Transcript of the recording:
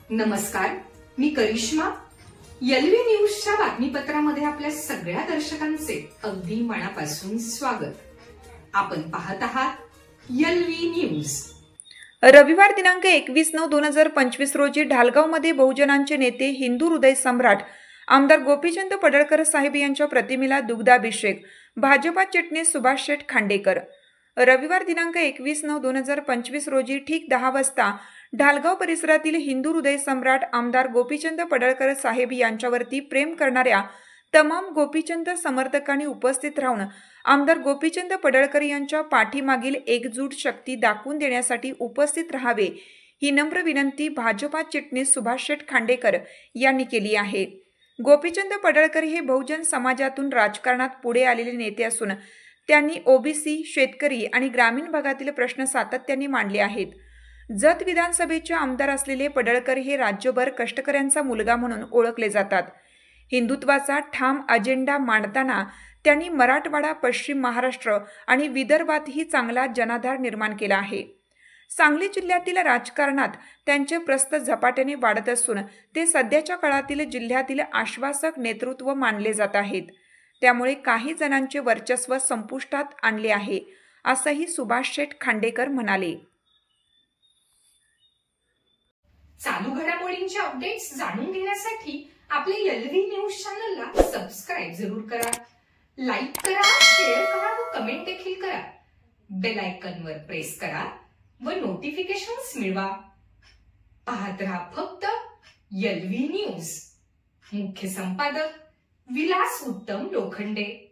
नमस्कार, मी करिश्मा. एलव्ही न्यूजच्या बातमीपत्रामध्ये आपल्या सगळ्या दर्शकांचे अगदी मनापासून स्वागत. आपण पाहत आहात एलव्ही न्यूज. रविवार दिनांक 21/9/2025 रोजी ढालगावमध्ये बहुजनांचे नेते हिंदू हृदय सम्राट आमदार गोपीचंद पडळकर साहेब यांच्या प्रतिमेला दुग्धाभिषेक. भाजपा चिटणीस सुभाष शेठ खांडेकर. रविवार दिनांक 21/9/2025 रोजी ठीक 10 वाजता ढालगाव परिसरातील हिंदू हृदय सम्राट आमदार गोपीचंद पडळकर साहेब यांच्यावरती प्रेम करणाऱ्या तमाम गोपीचंद समर्थकांनी उपस्थित राहून आमदार गोपीचंद पडळकर यांच्या पाठीमागील एकजूट शक्ती दाखवून देण्यासाठी उपस्थित राहावे ही नम्र विनंती भाजपा चिटणीस सुभाष शेठ खांडेकर यांनी केली आहे. गोपीचंद पडळकर हे बहुजन समाजातून राजकारणात पुढे आलेले नेते असून त्यांनी ओबीसी, शेतकरी आणि ग्रामीण भागातील प्रश्न सातत्याने मांडले आहेत. जत विधानसभेचे आमदार असलेले पडळकर हे राज्यभर कष्टकऱ्यांचा मुलगा म्हणून ओळखले जातात. हिंदुत्वाचा ठाम अजेंडा मांडताना त्यांनी मराठवाडा, पश्चिम महाराष्ट्र आणि विदर्भातही चांगला जनाधार निर्माण केला आहे. सांगली जिल्ह्यातील राजकारणात त्यांचे प्रस्थ झपाट्याने वाढत असून ते सध्याच्या काळातील जिल्ह्यातील आश्वासक नेतृत्व मानले जात आहेत. त्यामुळे काही जणांचे वर्चस्व संपुष्टात आणले आहे, असंही सुभाष शेठ खांडेकर म्हणाले. चालू घडामोडींचे अपडेट्स जाणून घेण्यासाठी आपल्या एलव्ही न्यूज चॅनलला सबस्क्राईब जरूर करा, लाईक करा, शेअर करा व कमेंट देखील करा. बेल आयकॉनवर प्रेस करा व नोटिफिकेशन्स मिळवा. पाहत रहा फक्त एलव्ही न्यूज. मुख्य संपादक विलास उत्तम लोखंडे.